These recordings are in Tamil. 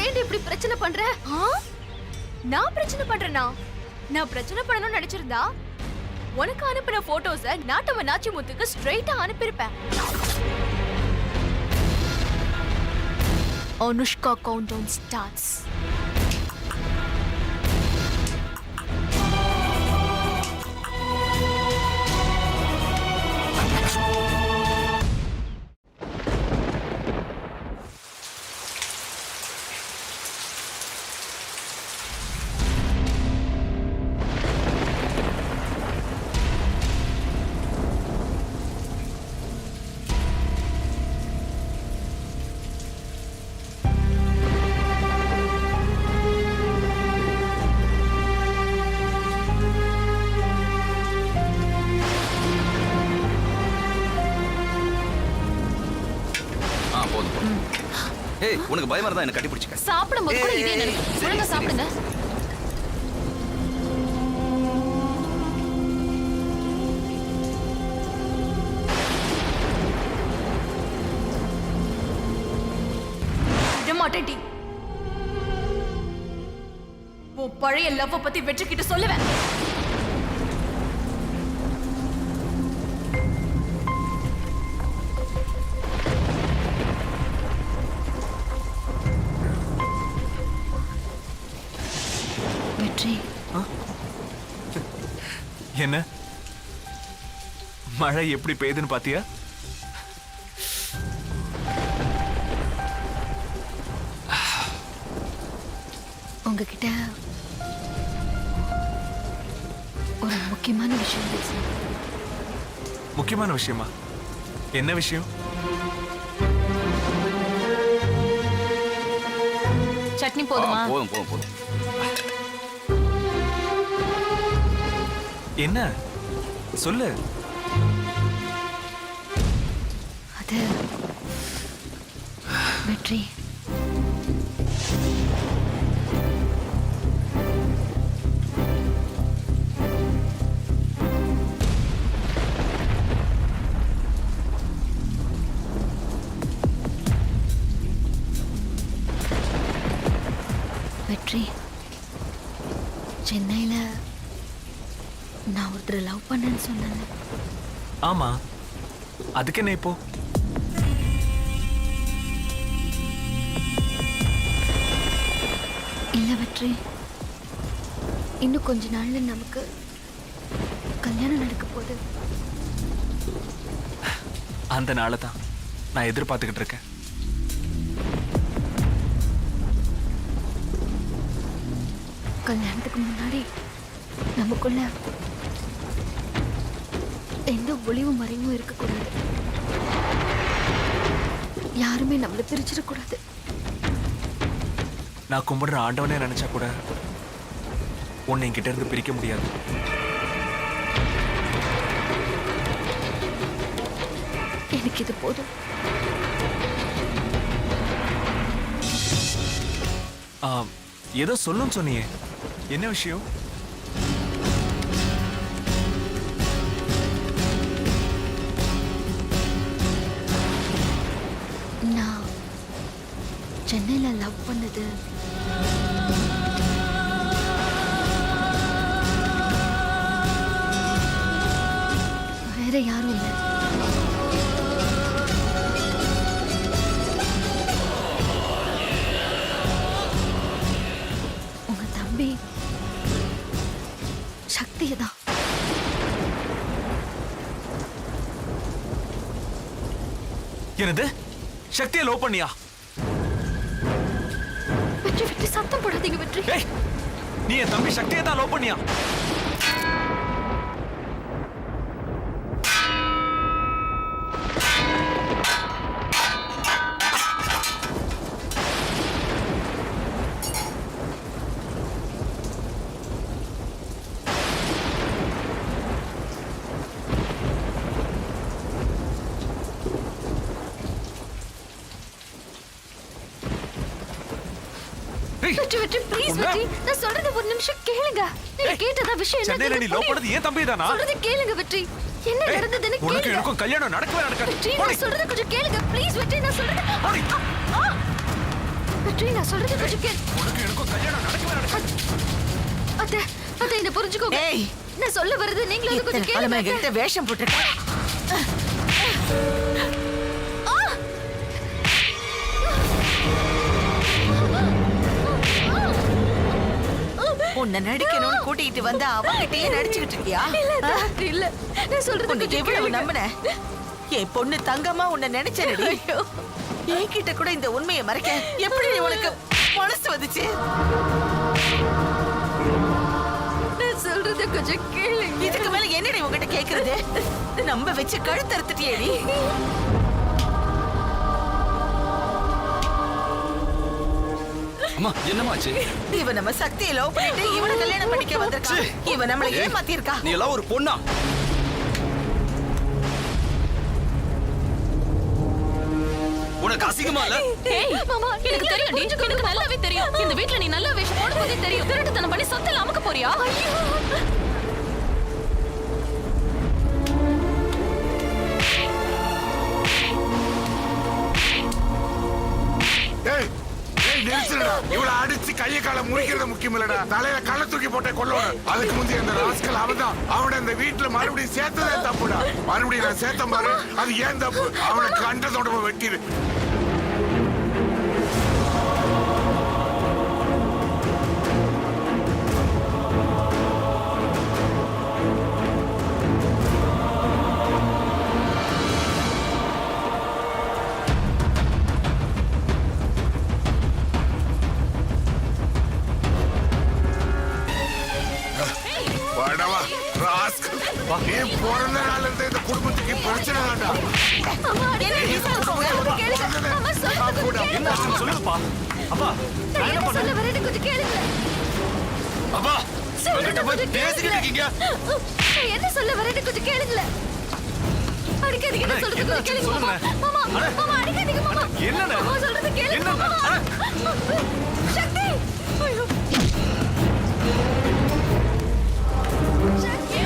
ஏன் இப்படி பிரச்சனை பண்ற? நான் பிரச்சனை பண்றேனா? நான் பிரச்சனை பண்ணணும்னு நினைச்சிருந்தா உனக்கு அனுப்பின போட்டோஸ நாட்டம நாச்சிமுத்துக்கு ஸ்ட்ரைட்டா அனுப்பியிருப்பேன். Anushka countdown starts. ஏய், உனக்கு பயமா இருந்தா என்ன கட்டி பிடிச்சுக்க. சாப்பிடும்போது கூட இதே நினைப்பு. ஒழுங்கா சாப்பிடுங்க. விடமாட்டேன். உன் பழைய லவ் பத்தி வெற்றிக்கிட்டு சொல்லுவேன். என்ன மழை எப்படி பெய்யுதுன்னு பாத்தியா? உங்ககிட்ட ஒரு முக்கியமான விஷயம் பேசணும். முக்கியமான விஷயமா? என்ன விஷயம்? சட்னி போதுமா? போதும் போதும் போதும். என்ன சொல்லு. அது வெற்றி. வெற்றி, சென்னையில நான் ஒருத்தரை லவ் பண்ணேன்னு சொன்னேன். ஆமா, அதுக்கு என்ன இப்போ? இல்ல வெற்றி, இன்னும் கொஞ்ச நாள்ல நமக்கு கல்யாணம் நடக்க போகுது. அந்த நாளை தான் நான் எதிர்பார்த்துக்கிட்டு இருக்கேன். கல்யாணத்துக்கு முன்னாடி நமக்குள்ள எந்த ஒளிவு மறைவும் இருக்கக்கூடாது. யாருமே நம்மளை பிரிச்சிடக்கூடாது. நான் கும்பிடுற ஆண்டவனே நினைச்சா கூட உன்னை என்கிட்ட இருந்து பிரிக்க முடியாது. எனக்கு இது போதும். ஏதோ சொல்லுன்னு சொன்னியே, என்ன விஷயம்? நான் சென்னையில லவ் பண்ணது வேற யாரும் இல்லை. உங்க தம்பி சக்தியதான். என்னது? சக்தியை லவ் பண்ணியா? வெற்றி வெற்றி, சத்தம் போடாதீங்க வெற்றி. நீ என் தம்பி சக்தியை தான் லவ் பண்ணியா? வெற்றி வெற்றி ப்ளீஸ் உன்ன- வெற்றி நான் சொல்றது ஒரு நிமிஷம் கேளுங்க நீங்க கேட்டதா விஷயம் சென்னையில நீ லவ் பண்ணது ஏன் தம்பி தானா சொல்றது கேளுங்க வெற்றி என்ன நடந்ததுன்னு உனக்கு கேளுங்க எனக்கும் கல்யாணம் நடக்கவே நடக்காது வெற்றி போடி. நான் சொல்றது கொஞ்சம் கேளுங்க ப்ளீஸ் வெற்றி நான் சொல்றது போடி. வெற்றி நான் சொல்றது கொஞ்சம் கேளு உனக்கு எனக்கும் கல்யாணம் நடக்கவே நடக்காது அத்தை அத்தை என்ன புரிஞ்சுக்கோங்க ஏய் நான் சொல்ல வருது நீங்களும் அது கொஞ்சம் இத்தனை காலமா கேளுங்க என்கிட்ட வேஷம் போட்டுருக்க உன்னை நடிக்கணும்னு கூட்டிட்டு வந்து அவங்கிட்டயே நடிச்சுக்கிட்டு இருக்கியா இல்ல அத்தை, இல்ல நான் சொல்றது உன்னை கொஞ்சம் எவ்வளவு கேளுங்க. நம்பின என் பொண்ணு தங்கமா உன்னை நினைச்சனடி என்கிட்ட கூட இந்த உண்மையை மறைக்க எப்படி உனக்கு மனசு வந்துச்சு நான் சொல்றது கொஞ்சம் கேளுங்க இதுக்கு மேல என்னடி உன்கிட்ட கேக்குறது நம்ப வச்சு கழுத்தறுத்துட்டியேடி அம்மா என்னமாச்சு இவன் நம்ம சக்தியை லவ் பண்ணிட்டு இவனை கல்யாணம் பண்ணிக்க வந்திருக்கான் இவன் நம்மளை ஏமாத்திருக்கா நீ எல்லாம் ஒரு பொண்ணா உனக்கு அசிங்கமா இல்ல ஏய் மாமா எனக்கு தெரியும் எனக்கு நல்லாவே தெரியும் இந்த வீட்ல நீ நல்ல வேஷம் போடும்போதே தெரியும் திருட்டுத்தனம் பண்ணி சொத்துல அமுக்க போறியா ஐயோ ஏய் ஏய் நிறுத்துடா இவள அடிச்சு கைய கால முறிக்கிறது முக்கியம் இல்லடா தலையில கள்ள தூக்கி போட்டே கொல்லணும் அதுக்கு முந்தைய அந்த ராஸ்கல் அவன்தான் அவனை இந்த வீட்டுல மறுபடியும் சேர்த்ததே தப்புடா மறுபடியும் நான் சேர்த்த பாரு அது ஏன் தப்பு அவனை கண்டதோட வெட்டிடு வடவா ராஸ்கல் நீ பிறந்த நாள்ல இருந்து இந்த குடும்பத்துக்கு பிரச்சனை தான்டா அம்மா என்ன நீ சொல்றது கேளுங்க அம்மா சொல்றது கொஞ்சம் என்ன கேளுங்க ஆச்சுன்னு சொல்லுங்கப்பா அப்பா நான் என்ன சொல்ல வரேன்னு கொஞ்சம் கேளுங்க அப்பா சொல்றது இவங்கிட்ட போய் கொஞ்சம் பேசிக்கிட்டு இருக்கீங்க நான் என்ன சொல்ல வரேன்னு கொஞ்சம் கேளுங்கள அடிக்காதீங்க நான் சொல்றது கொஞ்சம் கேளுங்க மாமா மாமா அட. மாமா அடிக்காதீங்க மாமா என்னண்ணே? மாமா சொல்றது கேளுங்க என்ன? மாமா அட. சக்தி ஐயோ சக்தி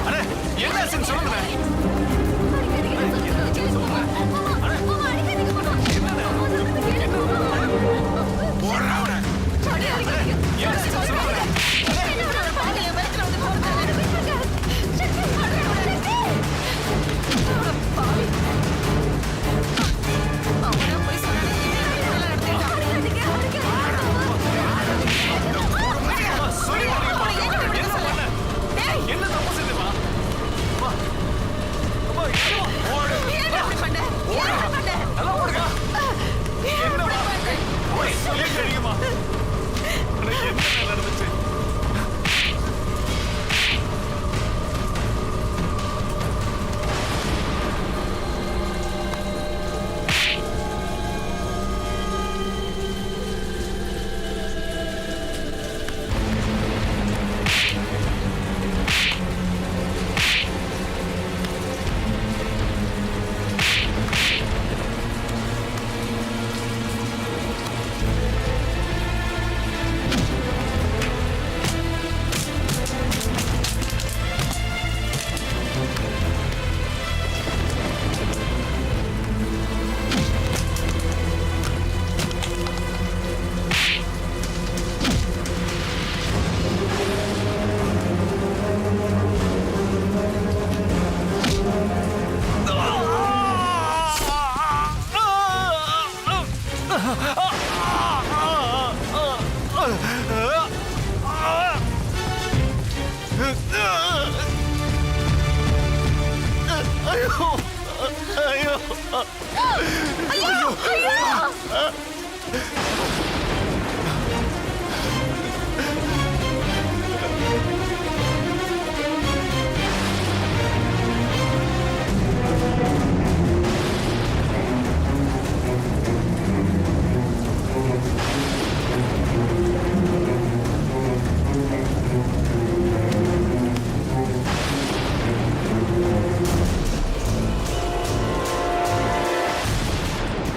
அடே என்ன ஆச்சுன்னு சொல்லுங்க அடிக்காதீங்க நான் சொல்றது கொஞ்சம் கேளுங்க மாமா மாமா அடிக்காதீங்க மாமா மாமா சொல்றது கேளுங்க மாமா போடுறா அவனை அடிக்காதீங்க என்ன ஆச்சுன்னு சொல்லுங்க என்ன தப்பு செஞ்சமா அப்பா அப்பா நல்லா ஓடுங்க என்னமா ஓய் ஏன் அடிக்குமா என்ன நடந்துச்சு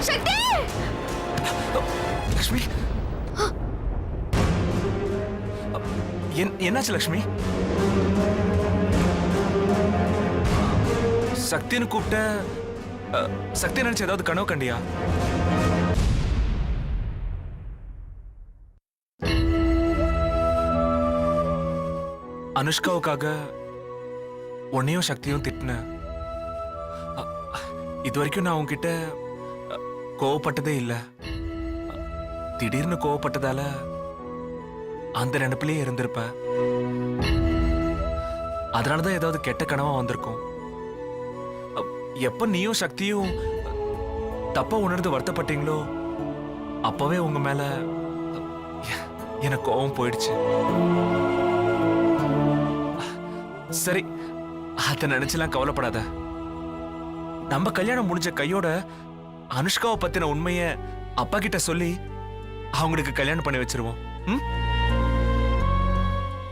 சக்தி லட்சுமி என்னாச்சு லக்ஷ்மி? சக்தின்னு கூப்பிட்ட சக்தி நினைச்சு ஏதாவது கனவு கண்டியா? அனுஷ்காவுக்காக உன்னையும் சக்தியும் திட்டின. இது வரைக்கும் நான் உன்கிட்ட கோவப்பட்டதே இல்லை. திடீர்னு கோவப்பட்டதால அந்த நினைப்பிலேயே இருந்திருப்ப. அதனாலதான் ஏதாவது கெட்ட கனவா வந்திருக்கும். எப்ப நீயும் சக்தியும் தப்பா உணர்ந்து வருத்தப்பட்டீங்களோ அப்பவே உங்க மேல எனக்கு கோவம் போயிடுச்சு. சரி, அத நினைச்செல்லாம் கவலைப்படாத. நம்ம கல்யாணம் முடிஞ்ச கையோட அனுஷ்காவை பத்தின உண்மைய அப்பா கிட்ட சொல்லி அவங்களுக்கு கல்யாணம் பண்ணி வச்சிருவோம்.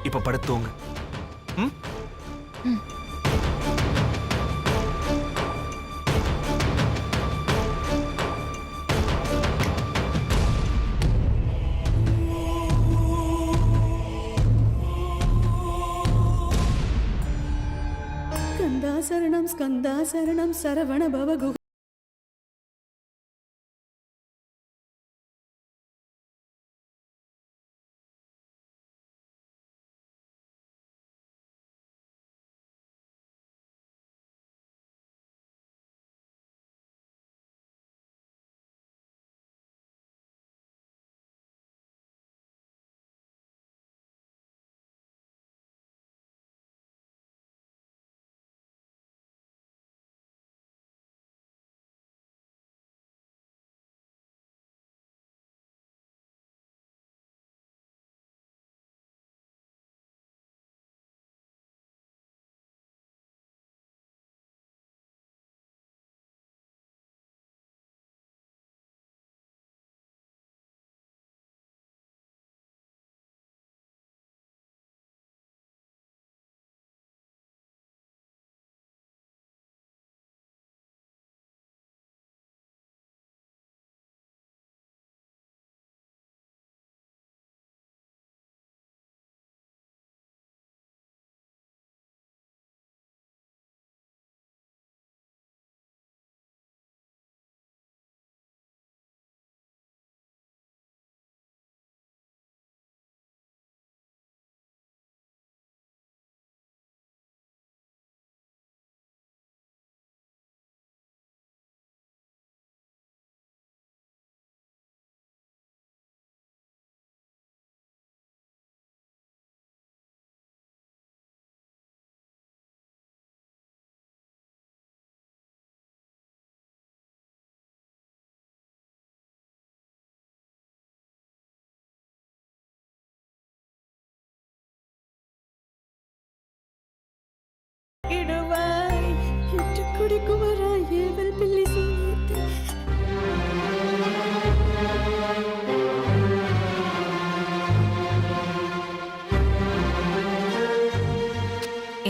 இப்ப படுத்துவோங்க. ஸ்கந்தா சரணம் சரவண பவகு.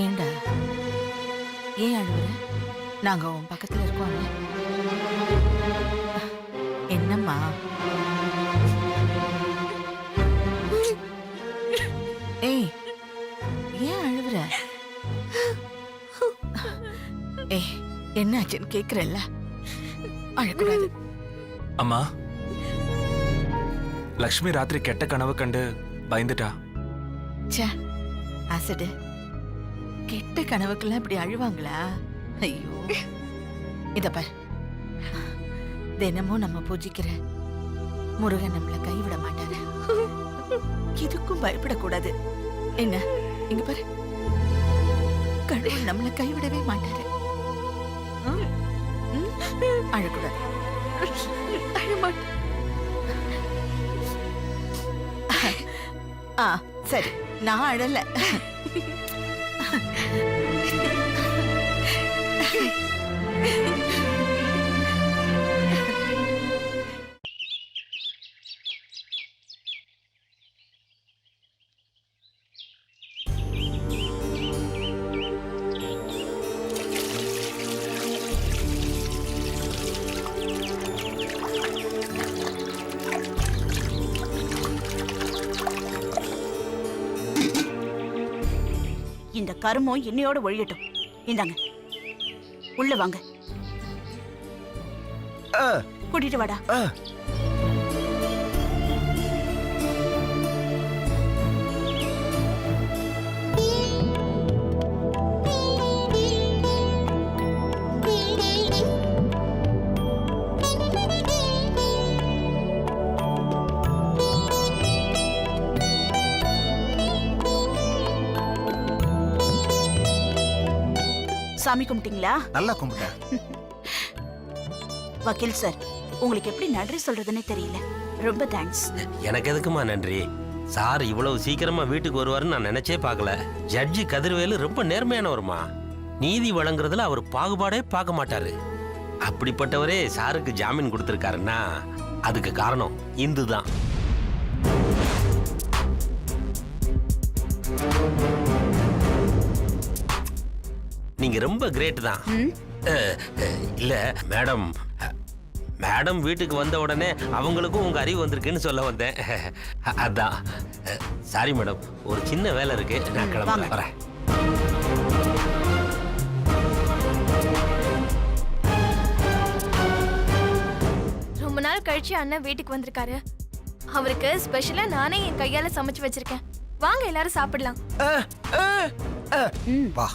ஏண்டா ஏன் அழுவுற? நாங்க உன் பக்கத்துல இருக்கோம். என்னம்மா? ஏய், ஏன் அழுவுற? ஏய், என்னாச்சுன்னு கேக்குறல்ல, அழக்கூடாது. அம்மா, லக்ஷ்மி ராத்திரி கெட்ட கனவு கண்டு பயந்துட்டா. ச்சே, அசடு. கெட்ட கனவுக்கெல்லாம் இப்படி அழுவாங்களா? ஐயோ, இத பார், தினமும் நம்ம பூஜிக்கிற முருகன் நம்மள கைவிட மாட்டாரு. இதுக்கும் பயப்படக்கூடாது. என்ன, இங்க பாரு, கடவுள் நம்மள கைவிடவே மாட்டாரு. அழக்கூடாது. அழமாட்டேன். சரி, நான் அழல. கருமம் இன்னையோட ஒழியட்டும். இந்தாங்க, உள்ள வாங்க. கூட்டிட்டு வாடா. சாமி கும்பிட்டீங்களா? நல்லா கும்பிட்டேன். வக்கீல் சார், உங்களுக்கு எப்படி நன்றி சொல்றதுன்னே தெரியல. ரொம்ப தேங்க்ஸ். எனக்கு எதுக்குமா நன்றி? சார் இவ்வளவு சீக்கிரமா வீட்டுக்கு வருவாருன்னு நான் நினைச்சே பார்க்கல. ஜட்ஜி கதிர்வேலு ரொம்ப நேர்மையானவருமா. நீதி வழங்குறதுல அவர் பாகுபாடே பார்க்க மாட்டாரு. அப்படிப்பட்டவரே சாருக்கு ஜாமீன் கொடுத்திருக்காருன்னா அதுக்கு காரணம் இந்து தான். நீங்க ரொம்ப கிரேட் தான். இல்ல மேடம், மேடம் வீட்டுக்கு வந்த உடனே அவங்களுக்கும் உங்க அறிவு வந்திருக்குன்னு சொல்ல வந்தேன். அதான். சாரி மேடம், ஒரு சின்ன வேலை இருக்கு, நான் கிளம்ப வரேன். ரொம்ப நாள் கழிச்சு அண்ணன் வீட்டுக்கு வந்திருக்காரு. அவருக்கு ஸ்பெஷலா நானே என் கையால சமைச்சு வச்சிருக்கேன். வாங்க எல்லாரும் சாப்பிடலாம். வா.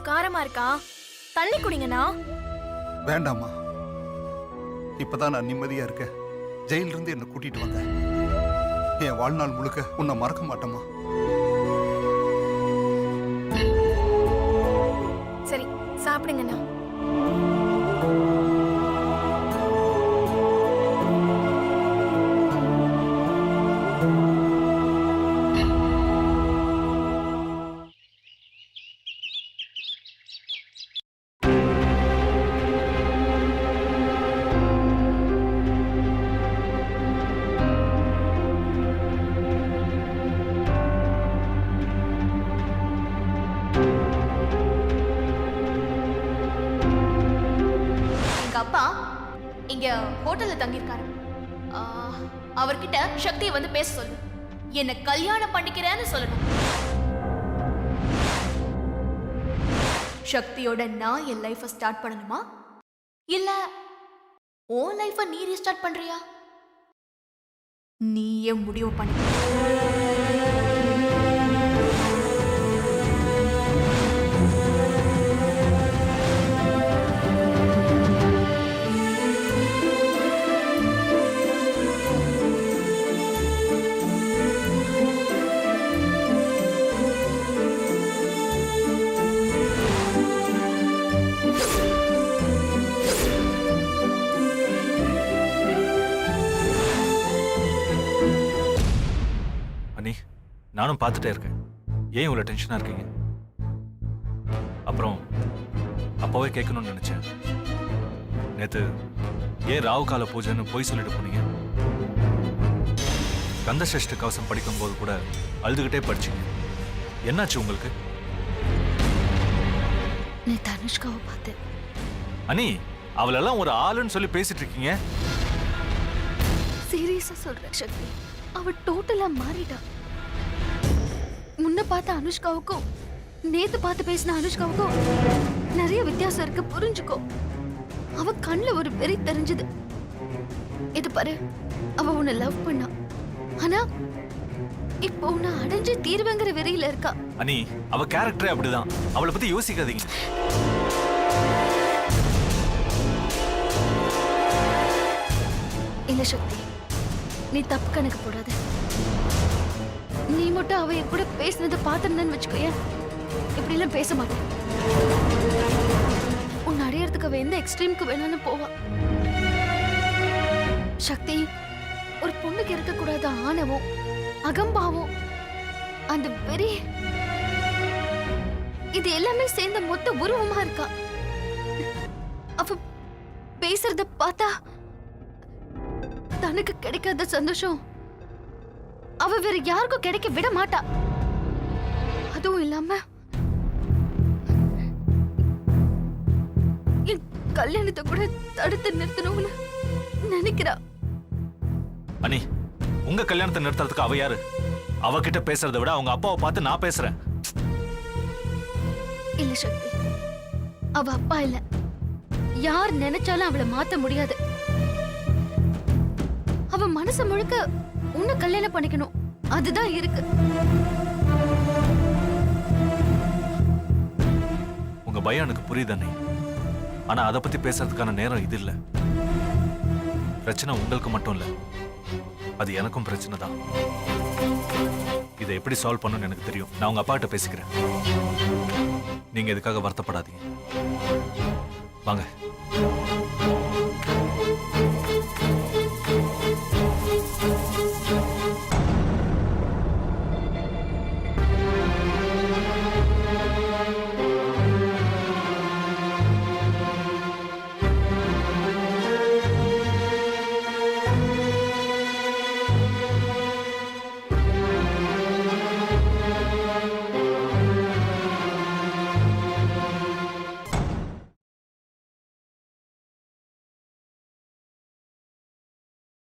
காரமா இருக்கா? தண்ணி குடிங்கண்ணா. வேண்டாம்மா, இப்பதான் நான் நிம்மதியா இருக்கேன். ஜெயில இருந்து என்ன கூட்டிட்டு வந்தேன். என் வாழ்நாள் முழுக்க உன்னை மறக்க மாட்டேம்மா. சரி, சாப்பிடுங்கண்ணா. அப்பா இங்க ஹோட்டல்ல தங்கியிருக்காரு. அவர்கிட்ட சக்தியை வந்து பேச சொல்லு. என்ன கல்யாணம் பண்ணிக்கிறேன்னு சொல்லணும். சக்தியோட நான் என் லைஃப ஸ்டார்ட் பண்ணணுமா, இல்ல உன் லைஃப நீ ரீஸ்டார்ட் பண்றியா? நீயே முடிவு பண்ணி. அண்ணி, நானும் பார்த்துட்டே இருக்கேன். ஏன் இவ்வளோ டென்ஷனாக இருக்கீங்க? அப்புறம் அப்போவே கேட்கணும்னு நினச்சேன். நேற்று ஏன் ராவு கால பூஜைன்னு போய் சொல்லிட்டு போனீங்க? கந்தசஷ்டி கவசம் படிக்கும்போது கூட அழுதுகிட்டே படிச்சீங்க. என்னாச்சு உங்களுக்கு? நேத்து அனுஷ்காவை பார்த்தேன். அண்ணி, அவளெல்லாம் ஒரு ஆளுன்னு சொல்லி பேசிட்டு இருக்கீங்க. சீரியஸா சொல்றேன் சக்தி, அவ டோட்டலா மாறிட்டா. முன்ன பார்த்த அனுஷ்காவுக்கும் நேத்து பார்த்து பேசின அனுஷ்காவுக்கும் நிறைய வித்தியாசம் இருக்கு, புரிஞ்சுக்கோ. அவ கண்ணுல ஒரு வெறி தெரிஞ்சது. இது பாரு, அவ உன்னை லவ் பண்ணா, ஆனா இப்போ உன்னை அடைஞ்சு தீர்வுங்கிற வெறியில இருக்கா. அண்ணி, அவ கேரக்டரே அப்படிதான். அவளை பத்தி யோசிக்காதீங்க. இல்ல சக்தி, நீ தப்பு கணக்கு போடாத. நீ மட்டும் அவ கூட பேசினதை பார்த்திருந்தேன்னு வச்சுக்கோயேன், இப்படி எல்லாம் பேச மாட்டேன். உன்னை அடையறதுக்கு அவ எந்த எக்ஸ்ட்ரீமுக்கு வேணாலும் போவா. சக்தி, ஒரு பொண்ணுக்கு இருக்கக்கூடாத ஆணவம், அகம்பாவம், அந்த வெறி, இது எல்லாமே சேர்ந்த மொத்த உருவமா இருக்கா. அவ பேசுறத பார்த்தா தனக்கு கிடைக்காத சந்தோஷம் அவ வேற யாருக்கும் கிடைக்க விட மாட்டா. அதுவும் இல்லாம என் கல்யாணத்தை கூட தடுத்து நிறுத்தணும்னு நினைக்கிறா. அனி, உங்க கல்யாணத்தை நிறுத்துறதுக்கு அவ யாரு? அவகிட்ட பேசுறதை விட அவங்க அப்பாவை பார்த்து நான் பேசுறேன். இல்ல சக்தி, அவ அப்பா இல்ல. யார் நினைச்சாலும் அவளை மாத்த முடியாது. அவ மனசு முழுக்க உன்னை கல்யாணம் பண்ணிக்கணும், அதுதான் இருக்கு. உங்க பயம் எனக்கு புரியுது அண்ணி. ஆனா அதை பத்தி பேசுறதுக்கான நேரம் இது இல்ல. பிரச்சனை உங்களுக்கு மட்டும் இல்ல, அது எனக்கும் பிரச்சனை தான். இதை எப்படி சால்வ் பண்ணணும்னு எனக்கு தெரியும். நான் உங்க அப்பா கிட்ட பேசிக்கிறேன். நீங்க இதுக்காக வருத்தப்படாதீங்க. வாங்க.